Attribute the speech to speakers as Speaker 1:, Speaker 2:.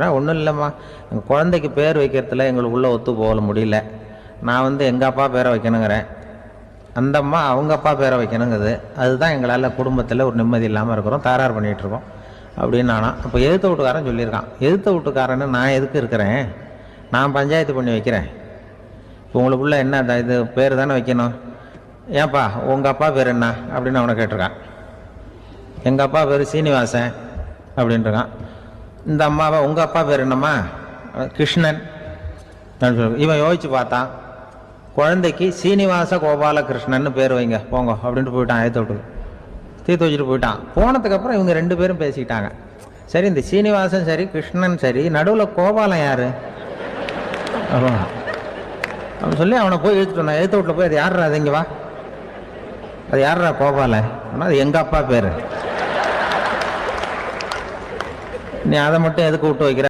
Speaker 1: அப்படின்னா ஒன்றும் இல்லைம்மா, எங்கள் குழந்தைக்கு பேர் வைக்கிறதுல எங்களுக்கு உள்ளே ஒத்து போக முடியல. நான் எங்கள் அப்பா பேரை வைக்கணுங்கிறேன், அந்த அம்மா அவங்க அப்பா பேரை வைக்கணுங்குது. அதுதான் எங்களால் குடும்பத்தில் ஒரு நிம்மதி இல்லாமல் இருக்கிறோம், தகராறு பண்ணிகிட்ருக்கோம் அப்படின்னு நானா. அப்போ எதிர்த்த வீட்டுக்காரன் சொல்லியிருக்கான், எதிர்த்த வீட்டுக்காரன்னு நான் எதுக்கு இருக்கிறேன், நான் பஞ்சாயத்து பண்ணி வைக்கிறேன். இப்போ உங்களுக்குள்ள என்ன இது பேர் தானே வைக்கணும், ஏன்பா உங்கள் அப்பா பேர் என்ன அப்படின்னு அவனை கேட்டிருக்கான். எங்கள் அப்பா பேர் சீனிவாசன் அப்படின்ட்டுருக்கான். இந்த அம்மாவை உங்கள் அப்பா பேர் என்னம்மா, கிருஷ்ணன். இவன் யோசிச்சு பார்த்தான், குழந்தைக்கு சீனிவாச கோபாலகிருஷ்ணன் பேர் வைங்க போங்க அப்படின்ட்டு போயிட்டான். ஏற்ற விட்டு தீர்த்து வச்சுட்டு போயிட்டான். போனதுக்கப்புறம் இவங்க 2 பேரும் பேசிக்கிட்டாங்க. சரி, இந்த சீனிவாசன் சரி கிருஷ்ணன் சரி, நடுவில் கோபாலம் யாரு அவன் சொல்லி அவனை போய் இழுத்துட்டு வந்தான். எழுத்து வீட்டில் போய் அது யாரா, அது இங்கே வா, அது யாரா கோபால, அது எங்கள் அப்பா பேர், நீ அதை மட்டும் எதுக்கு விட்டு வைக்கிற